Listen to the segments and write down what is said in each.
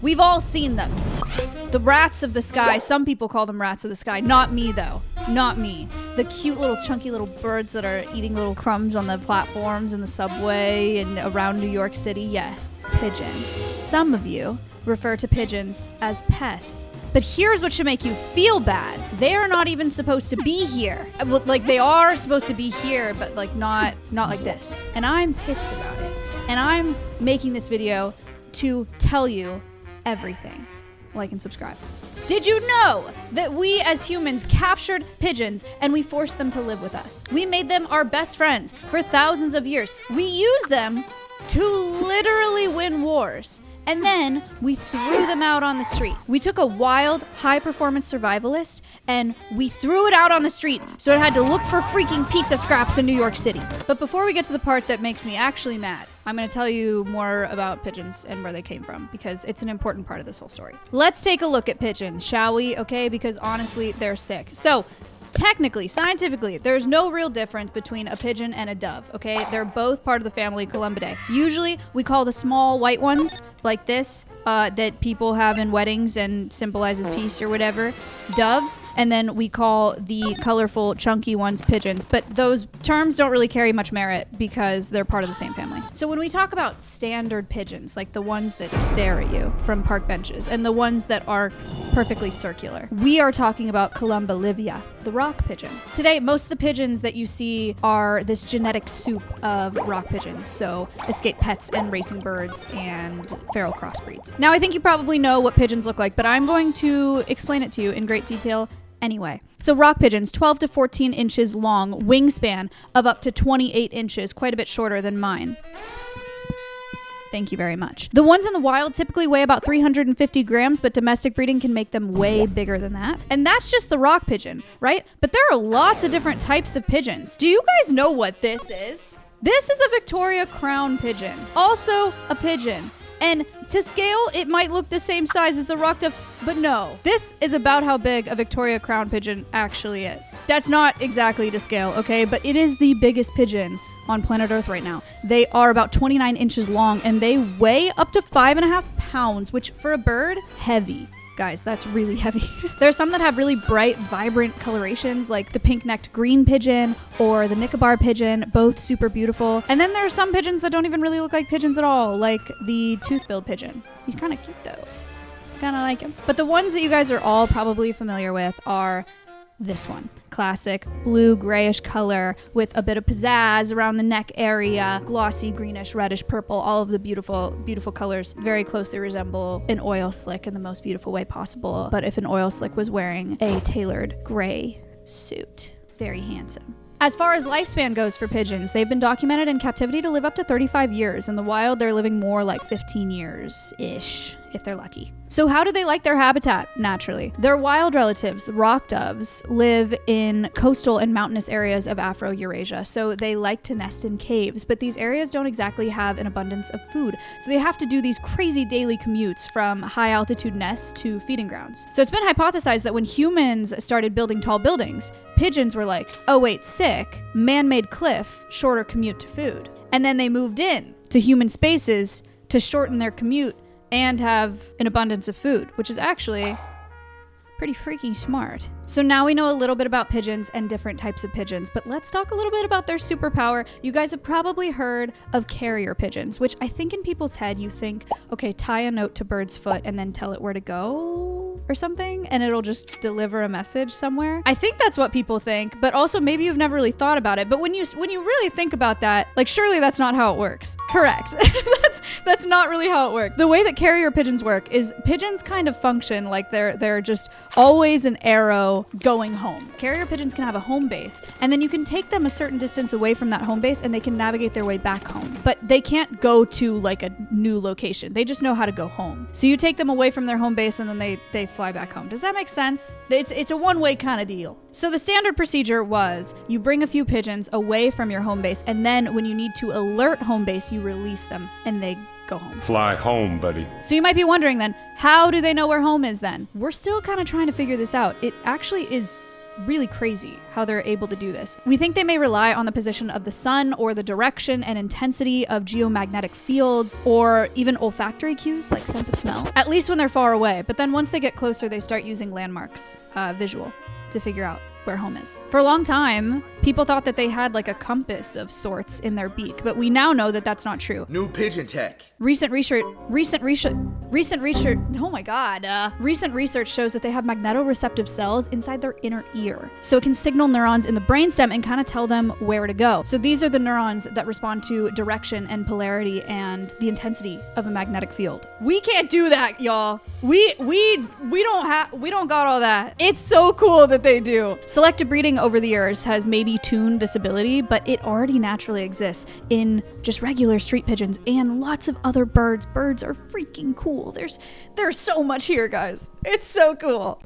We've all seen them. The rats of the sky. Some people call them rats of the sky. Not me, though. Not me. The cute little chunky little birds that are eating little crumbs on the platforms in the subway and around New York City. Yes, pigeons. Some of you refer to pigeons as pests. But here's what should make you feel bad. They are not even supposed to be here. Well, like, they are supposed to be here, but like not like this. And I'm pissed about it. And I'm making this video to tell you everything. Like and subscribe. Did you know that we as humans captured pigeons and we forced them to live with us? We made them our best friends for thousands of years. We used them to literally win wars. And then we threw them out on the street. We took a wild, high-performance survivalist and we threw it out on the street so it had to look for freaking pizza scraps in New York City. But before we get to the part that makes me actually mad, I'm going to tell you more about pigeons and where they came from because it's an important part of this whole story. Let's take a look at pigeons, shall we? Okay, because honestly, they're sick. So, technically, scientifically, there's no real difference between a pigeon and a dove, okay? They're both part of the family Columbidae. Usually, we call the small white ones, like this, that people have in weddings and symbolizes peace or whatever, doves, and then we call the colorful, chunky ones pigeons. But those terms don't really carry much merit because they're part of the same family. So when we talk about standard pigeons, like the ones that stare at you from park benches, and the ones that are perfectly circular, we are talking about Columbilivia, the rock pigeon. Today, most of the pigeons that you see are this genetic soup of rock pigeons, so escaped pets and racing birds and feral crossbreeds. Now, I think you probably know what pigeons look like, but I'm going to explain it to you in great detail anyway. So rock pigeons, 12 to 14 inches long, wingspan of up to 28 inches, quite a bit shorter than mine. Thank you very much. The ones in the wild typically weigh about 350 grams, but domestic breeding can make them way bigger than that. And that's just the rock pigeon, right? But there are lots of different types of pigeons. Do you guys know what this is? This is a Victoria crown pigeon, also a pigeon. And to scale, it might look the same size as the rock dove, but no. This is about how big a Victoria crown pigeon actually is. That's not exactly to scale, okay? But it is the biggest pigeon on planet Earth right now. They are about 29 inches long and they weigh up to 5.5 pounds, which for a bird, heavy. Guys, that's really heavy. There are some that have really bright, vibrant colorations, like the pink-necked green pigeon or the Nicobar pigeon, both super beautiful. And then there are some pigeons that don't even really look like pigeons at all, like the tooth-billed pigeon. He's kind of cute though. Kind of like him. But the ones that you guys are all probably familiar with are this one. Classic blue grayish color with a bit of pizzazz around the neck area, glossy greenish, reddish, purple, all of the beautiful, beautiful colors very closely resemble an oil slick in the most beautiful way possible. But if an oil slick was wearing a tailored gray suit, very handsome. As far as lifespan goes for pigeons, they've been documented in captivity to live up to 35 years. In the wild, they're living more like 15 years-ish, if they're lucky. So how do they like their habitat? Naturally. Their wild relatives, the rock doves, live in coastal and mountainous areas of Afro-Eurasia, so they like to nest in caves, but these areas don't exactly have an abundance of food, so they have to do these crazy daily commutes from high-altitude nests to feeding grounds. So it's been hypothesized that when humans started building tall buildings, pigeons were like, oh wait, sick, man-made cliff, shorter commute to food. And then they moved in to human spaces to shorten their commute and have an abundance of food, which is actually pretty freaking smart. So now we know a little bit about pigeons and different types of pigeons, but let's talk a little bit about their superpower. You guys have probably heard of carrier pigeons, which I think in people's head you think, okay, tie a note to bird's foot and then tell it where to go or something, and it'll just deliver a message somewhere. I think that's what people think, but also maybe you've never really thought about it. But when you really think about that, like surely that's not how it works. Correct. That's not really how it works. The way that carrier pigeons work is pigeons kind of function like they're just always an arrow going home. Carrier pigeons can have a home base, and then you can take them a certain distance away from that home base and they can navigate their way back home. But they can't go to like a new location. They just know how to go home. So you take them away from their home base and then they fly back home. Does that make sense? It's a one-way kind of deal. So the standard procedure was you bring a few pigeons away from your home base, and then when you need to alert home base, you release them and they go home. Fly home, buddy. So you might be wondering then, how do they know where home is then? We're still kind of trying to figure this out. It actually is really crazy how they're able to do this. We think they may rely on the position of the sun or the direction and intensity of geomagnetic fields or even olfactory cues like sense of smell, at least when they're far away. But then once they get closer, they start using landmarks, visual, to figure out where home is. For a long time, people thought that they had like a compass of sorts in their beak, but we now know that that's not true. New pigeon tech. Recent research shows that they have magnetoreceptive cells inside their inner ear. So it can signal neurons in the brainstem and kind of tell them where to go. So these are the neurons that respond to direction and polarity and the intensity of a magnetic field. We can't do that, y'all. We don't got all that. It's so cool that they do. Selective breeding over the years has maybe tuned this ability, but it already naturally exists in just regular street pigeons and lots of other birds. Birds are freaking cool. There's so much here, guys. It's so cool.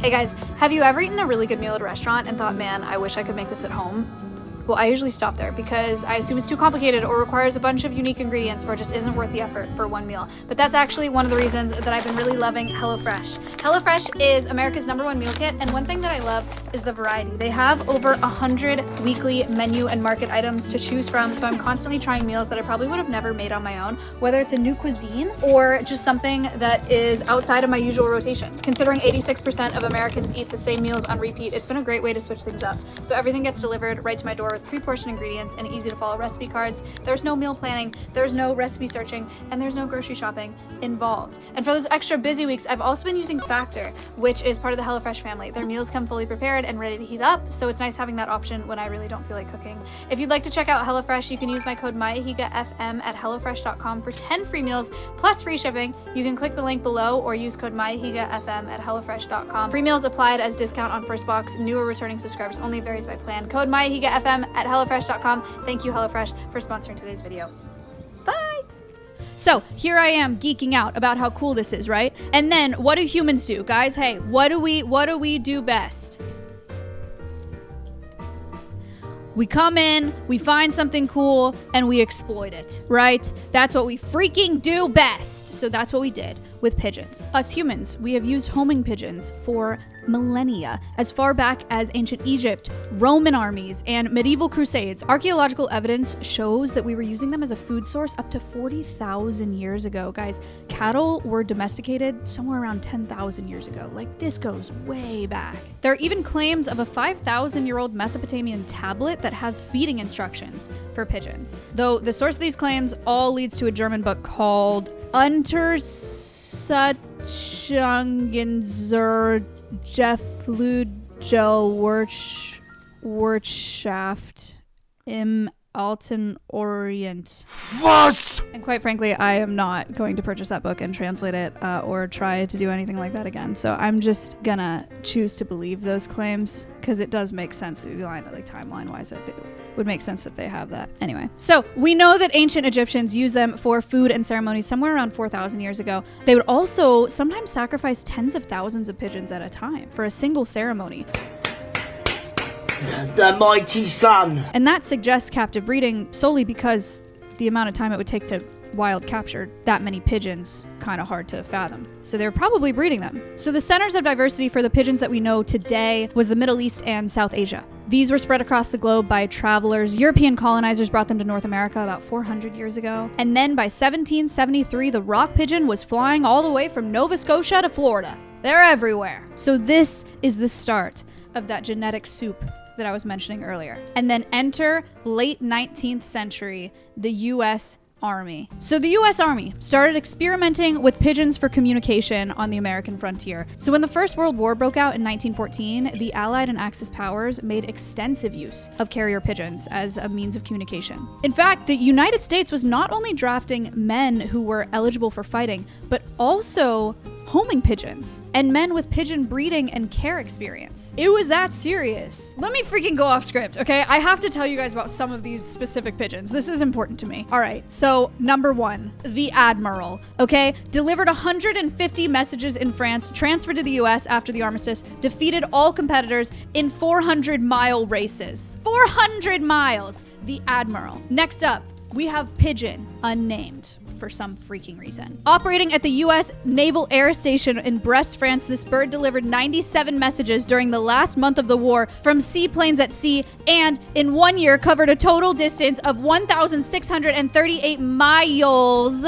Hey guys, have you ever eaten a really good meal at a restaurant and thought, man, I wish I could make this at home? Well, I usually stop there because I assume it's too complicated or requires a bunch of unique ingredients or just isn't worth the effort for one meal. But that's actually one of the reasons that I've been really loving HelloFresh. HelloFresh is America's #1 meal kit, and one thing that I love is the variety. They have over 100 weekly menu and market items to choose from, so I'm constantly trying meals that I probably would have never made on my own, whether it's a new cuisine or just something that is outside of my usual rotation. Considering 86% of Americans eat the same meals on repeat, it's been a great way to switch things up. So everything gets delivered right to my door with pre-portioned ingredients and easy to follow recipe cards. There's no meal planning, there's no recipe searching, and there's no grocery shopping involved. And for those extra busy weeks, I've also been using Factor, which is part of the HelloFresh family. Their meals come fully prepared and ready to heat up, so it's nice having that option when I really don't feel like cooking. If you'd like to check out HelloFresh, you can use my code MAYAHIGAFM at HelloFresh.com for 10 free meals plus free shipping. You can click the link below or use code MAYAHIGAFM at HelloFresh.com. Free meals applied as discount on first box. New or returning subscribers only, varies by plan. Code MAYAHIGAFM at HelloFresh.com. Thank you, HelloFresh, for sponsoring today's video. Bye! So here I am geeking out about how cool this is, right? And then what do humans do? Guys, hey, what do we do best? We come in, we find something cool, and we exploit it, right? That's what we freaking do best. So that's what we did with pigeons. Us humans, we have used homing pigeons for millennia, as far back as ancient Egypt, Roman armies, and medieval crusades. Archaeological evidence shows that we were using them as a food source up to 40,000 years ago. Guys, cattle were domesticated somewhere around 10,000 years ago. Like, this goes way back. There are even claims of a 5,000-year-old Mesopotamian tablet that had feeding instructions for pigeons. Though the source of these claims all leads to a German book called Untersuchungen Wirtschaft im Alten Orient. Was? And quite frankly, I am not going to purchase that book and translate it or try to do anything like that again. So I'm just gonna choose to believe those claims because it does make sense if you line it like timeline-wise. That it would make sense that they have that. Anyway, so we know that ancient Egyptians used them for food and ceremonies somewhere around 4,000 years ago. They would also sometimes sacrifice tens of thousands of pigeons at a time for a single ceremony. The mighty sun. And that suggests captive breeding solely because the amount of time it would take to wild capture that many pigeons, kind of hard to fathom. So they were probably breeding them. So the centers of diversity for the pigeons that we know today was the Middle East and South Asia. These were spread across the globe by travelers. European colonizers brought them to North America about 400 years ago. And then by 1773, the rock pigeon was flying all the way from Nova Scotia to Florida. They're everywhere. So this is the start of that genetic soup that I was mentioning earlier. And then enter late 19th century, the U.S. Army. So the U.S. Army started experimenting with pigeons for communication on the American frontier. So when the First World War broke out in 1914, the Allied and Axis powers made extensive use of carrier pigeons as a means of communication. In fact, the United States was not only drafting men who were eligible for fighting, but also homing pigeons and men with pigeon breeding and care experience. It was that serious. Let me freaking go off script, okay? I have to tell you guys about some of these specific pigeons. This is important to me. All right, so number one, the Admiral, okay? Delivered 150 messages in France, transferred to the US after the armistice, defeated all competitors in 400-mile races. 400 miles, the Admiral. Next up, we have Pigeon, unnamed. for some freaking reason. Operating at the U.S. Naval Air Station in Brest, France, this bird delivered 97 messages during the last month of the war from seaplanes at sea, and in 1 year covered a total distance of 1,638 miles,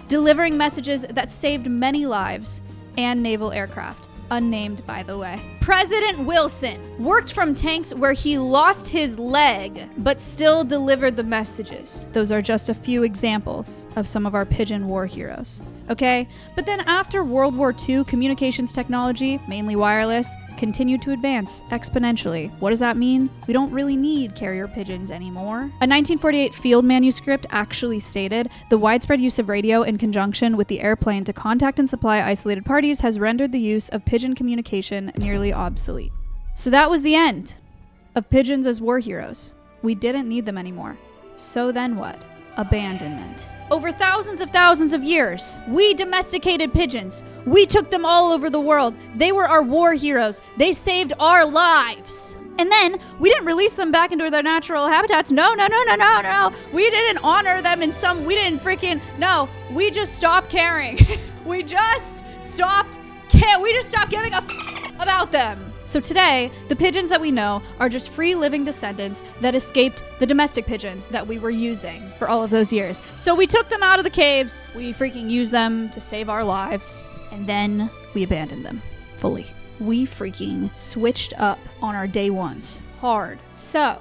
delivering messages that saved many lives and naval aircraft. Unnamed, by the way. President Wilson worked from tanks where he lost his leg, but still delivered the messages. Those are just a few examples of some of our pigeon war heroes. Okay? But then after World War II, communications technology, mainly wireless, continued to advance exponentially. What does that mean? We don't really need carrier pigeons anymore. A 1948 field manuscript actually stated, the widespread use of radio in conjunction with the airplane to contact and supply isolated parties has rendered the use of pigeon communication nearly obsolete. So that was the end of pigeons as war heroes. We didn't need them anymore. So then what? Abandonment. Over thousands of years, we domesticated pigeons. We took them all over the world. They were our war heroes. They saved our lives. And then we didn't release them back into their natural habitats. No. We didn't honor them in some, we just stopped caring. we just stopped giving a about them. So today, the pigeons that we know are just free living descendants that escaped the domestic pigeons that we were using for all of those years. So we took them out of the caves, we freaking used them to save our lives, and then we abandoned them fully. We freaking switched up on our day ones. Hard. So,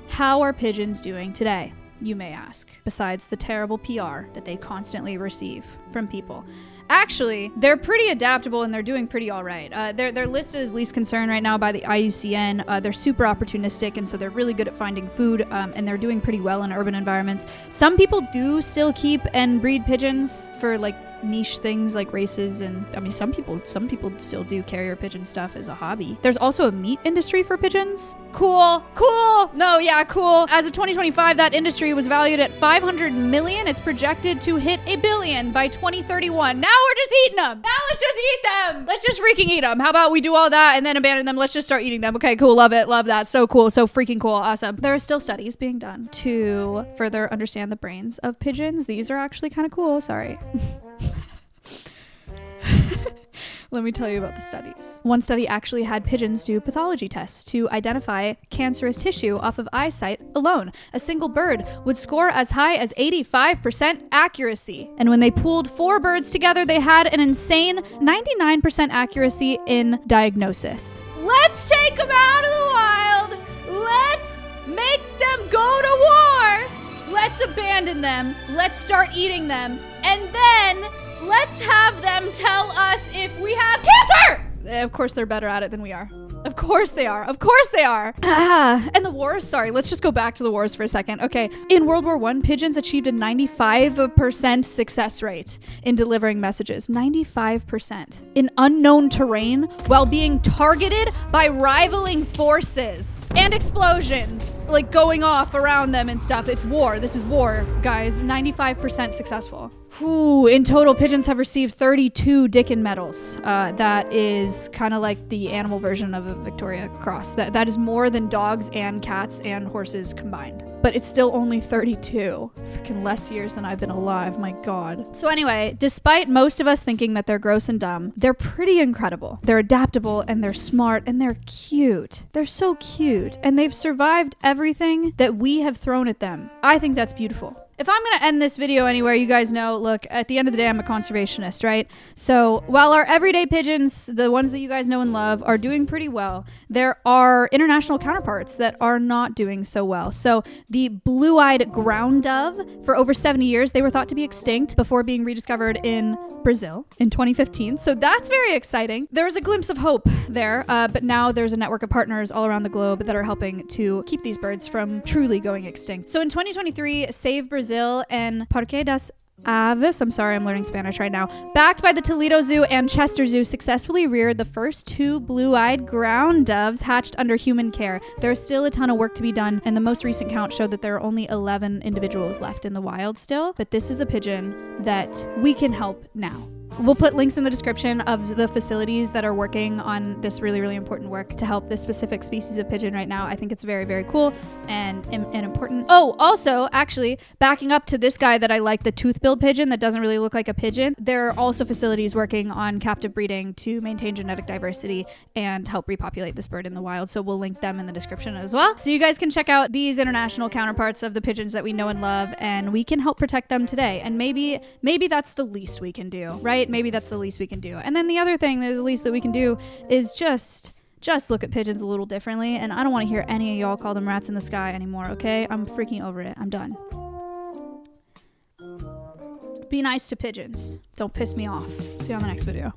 how are pigeons doing today, you may ask, besides the terrible PR that they constantly receive from people? Actually, they're pretty adaptable and they're doing pretty all right. They're listed as least concern right now by the IUCN. They're super opportunistic, and so they're really good at finding food, and they're doing pretty well in urban environments. Some people do still keep and breed pigeons for like niche things like races, and I mean some people still do carrier pigeon stuff as a hobby. There's also a meat industry for pigeons. Cool. No, yeah, cool. As of 2025, that industry was valued at $500 million. It's projected to hit $1 billion by 2031. Now we're just eating them. Now let's just eat them. Let's just freaking eat them. How about we do all that and then abandon them? Let's just start eating them. Okay, cool. Love it. Love that. So cool. So freaking cool. Awesome. There are still studies being done to further understand the brains of pigeons. These are actually kind of cool. Sorry. Let me tell you about the studies. One study actually had pigeons do pathology tests to identify cancerous tissue off of eyesight alone. A single bird would score as high as 85% accuracy. And when they pooled 4 birds together, they had an insane 99% accuracy in diagnosis. Let's take them out of the wild. Let's make them go to war. Let's abandon them. Let's start eating them. And then let's have them tell us if we have cancer! Of course they're better at it than we are. Of course they are. And the wars, sorry, let's just go back to the wars for a second. Okay, in World War I, pigeons achieved a 95% success rate in delivering messages. 95%. In unknown terrain while being targeted by rivaling forces. And explosions, like going off around them and stuff. It's war. This is war, guys. 95% successful. In total, pigeons have received 32 Dickin medals. That is kind of like the animal version of a Victoria Cross. That is more than dogs and cats and horses combined. But it's still only 32. Freaking less years than I've been alive, my God. So anyway, despite most of us thinking that they're gross and dumb, they're pretty incredible. They're adaptable and they're smart and they're cute. They're so cute. And they've survived everything that we have thrown at them. I think that's beautiful. If I'm going to end this video anywhere, you guys know, look, at the end of the day, I'm a conservationist, right? So while our everyday pigeons, the ones that you guys know and love, are doing pretty well, there are international counterparts that are not doing so well. So the blue-eyed ground dove, for over 70 years, they were thought to be extinct before being rediscovered in Brazil in 2015. So that's very exciting. There was a glimpse of hope there, but now there's a network of partners all around the globe that are helping to keep these birds from truly going extinct. So in 2023, Save Brazil and Parque das Aves, I'm sorry, I'm learning Spanish right now, backed by the Toledo Zoo and Chester Zoo, successfully reared the first 2 blue-eyed ground doves hatched under human care. There's still a ton of work to be done, and the most recent count showed that there are only 11 individuals left in the wild still, but this is a pigeon that we can help now. We'll put links in the description of the facilities that are working on this really, really important work to help this specific species of pigeon right now. I think it's very, very cool and important. Oh, also, actually, backing up to this guy that I like, the tooth-billed pigeon that doesn't really look like a pigeon, there are also facilities working on captive breeding to maintain genetic diversity and help repopulate this bird in the wild. So we'll link them in the description as well. So you guys can check out these international counterparts of the pigeons that we know and love, and we can help protect them today. And maybe that's the least we can do, right? Maybe that's the least we can do. And then the other thing that is the least that we can do is just look at pigeons a little differently. And I don't want to hear any of y'all call them rats in the sky anymore, okay? I'm freaking over it. I'm done. Be nice to pigeons. Don't piss me off. See you on the next video.